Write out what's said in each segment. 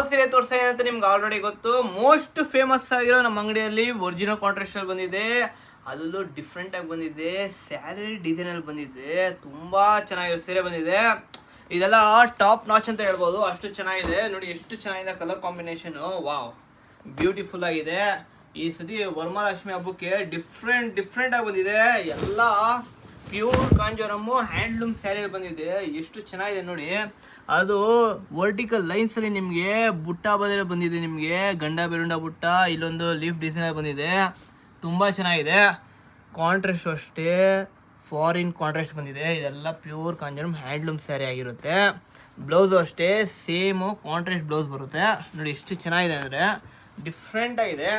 ಸೀರೆ ತೋರಿಸ್ತಾ ಅಂತ ನಿಮ್ಗೆ ಆಲ್ರೆಡಿ ಗೊತ್ತು. ಮೋಸ್ಟ್ ಫೇಮಸ್ ಆಗಿರೋ ನಮ್ಮ ಅಂಗಡಿಯಲ್ಲಿ ಒರಿಜಿನಲ್ ಕಾಂಟ್ರಾಸ್ಟ್ ಅಲ್ಲಿ ಬಂದಿದೆ, ಅದರಲ್ಲೂ ಡಿಫ್ರೆಂಟ್ ಆಗಿ ಬಂದಿದೆ, ಸ್ಯಾರಿ ಡಿಸೈನ್ ಅಲ್ಲಿ ಬಂದಿದೆ, ತುಂಬಾ ಚೆನ್ನಾಗಿರೋ ಸೀರೆ ಬಂದಿದೆ. ಇದೆಲ್ಲ ಟಾಪ್ ನಾಚ್ ಅಂತ ಹೇಳ್ಬೋದು, ಅಷ್ಟು ಚೆನ್ನಾಗಿದೆ. ನೋಡಿ ಎಷ್ಟು ಚೆನ್ನಾಗಿದೆ ಕಲರ್ ಕಾಂಬಿನೇಷನ್, ವಾವ್ ಬ್ಯೂಟಿಫುಲ್ ಆಗಿದೆ. ಈ ಸತಿ ವರಮಹಾಲಕ್ಷ್ಮಿ ಹಬ್ಬಕ್ಕೆ ಡಿಫ್ರೆಂಟ್ ಆಗಿ ಬಂದಿದೆ. ಎಲ್ಲ ಪ್ಯೂರ್ ಕಾಂಜೀವರಮ್ಮು ಹ್ಯಾಂಡ್ಲೂಮ್ ಸ್ಯಾರಿ ಬಂದಿದೆ, ಎಷ್ಟು ಚೆನ್ನಾಗಿದೆ ನೋಡಿ. ಅದು ವರ್ಟಿಕಲ್ ಲೈನ್ಸ್ ಅಲ್ಲಿ ನಿಮಗೆ ಬುಟ್ಟ ಬದಿರ ಬಂದಿದೆ, ನಿಮಗೆ ಗಂಡ ಬೆರುಂಡ ಬುಟ್ಟ, ಇಲ್ಲೊಂದು ಲೀಫ್ ಡಿಸೈನ್ ಬಂದಿದೆ, ತುಂಬಾ ಚೆನ್ನಾಗಿದೆ. ಕಾಂಟ್ರಾಸ್ಟ್ ಅಷ್ಟೇ ಫಾರಿನ್ ಕಾಂಟ್ರಾಸ್ಟ್ ಬಂದಿದೆ. ಇದೆಲ್ಲ ಪ್ಯೂರ್ ಕಾಂಜೀವರಂ ಹ್ಯಾಂಡ್ಲೂಮ್ ಸ್ಯಾರಿ ಆಗಿರುತ್ತೆ. ಬ್ಲೌಸು ಅಷ್ಟೇ ಸೇಮು ಕಾಂಟ್ರಾಸ್ಟ್ ಬ್ಲೌಸ್ ಬರುತ್ತೆ. ನೋಡಿ ಎಷ್ಟು ಚೆನ್ನಾಗಿದೆ ಅಂದರೆ ಡಿಫ್ರೆಂಟ್ ಆಗಿದೆ.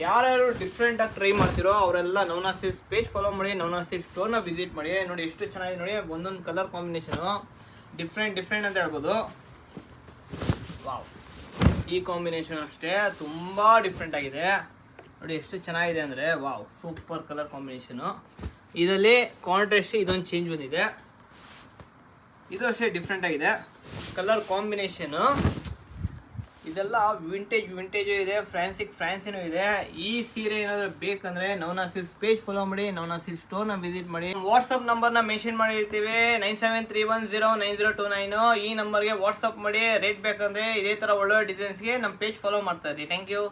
ಯಾರ್ಯಾರು ಡಿಫ್ರೆಂಟ್ ಆಗಿ ಟ್ರೈ ಮಾಡ್ತಿರೋ ಅವರೆಲ್ಲ ನವನಾ ಸಿಲ್ಕ್ಸ್ ಪೇಜ್ ಫಾಲೋ ಮಾಡಿ, ನವನಾ ಸಿಲ್ಕ್ಸ್ ಸ್ಟೋರ್ನ ವಿಸಿಟ್ ಮಾಡಿ. ನೋಡಿ ಎಷ್ಟು ಚೆನ್ನಾಗಿದೆ ನೋಡಿ, ಒಂದೊಂದು ಕಲರ್ ಕಾಂಬಿನೇಷನು ಡಿಫ್ರೆಂಟ್ ಅಂತ ಹೇಳ್ಬೋದು. ವಾವ್, ಈ ಕಾಂಬಿನೇಷನ್ ಅಷ್ಟೇ ತುಂಬ ಡಿಫ್ರೆಂಟ್ ಆಗಿದೆ. ನೋಡಿ ಎಷ್ಟು ಚೆನ್ನಾಗಿದೆ ಅಂದರೆ ವಾವ್, ಸೂಪರ್ ಕಲರ್ ಕಾಂಬಿನೇಷನು. ಇದರಲ್ಲಿ ಕಾಂಟ್ರಾಸ್ಟ್ ಇದೊಂದು ಚೇಂಜ್ ಬಂದಿದೆ, ಇದು ಅಷ್ಟೇ ಡಿಫ್ರೆಂಟ್ ಆಗಿದೆ ಕಲರ್ ಕಾಂಬಿನೇಷನು. ಇದೆಲ್ಲ ವಿಂಟೇಜು ಇದೆ, ಫ್ಯಾನ್ಸಿನೂ ಇದೆ. ಈ ಸೀರೆ ಏನಾದರೂ ಬೇಕಂದರೆ ನವನಾ ಸಿಲ್ಕ್ಸ್ ಪೇಜ್ ಫಾಲೋ ಮಾಡಿ, ನವನಾ ಸಿಲ್ಕ್ಸ್ ಸ್ಟೋರ್ನ ವಿಸಿಟ್ ಮಾಡಿ. ವಾಟ್ಸಪ್ ನಂಬರ್ನ ಮೆನ್ಷನ್ ಮಾಡಿರ್ತೀವಿ, 9731090229. ಈ ನಂಬರ್ಗೆ ವಾಟ್ಸಪ್ ಮಾಡಿ. ರೇಟ್ ಬೇಕಂದರೆ ಇದೇ ಥರ ಒಳ್ಳೆ ಡಿಸೈನ್ಸ್ಗೆ ನಮ್ಮ ಪೇಜ್ ಫಾಲೋ ಮಾಡ್ತಾ ಇರಿ. Thank you.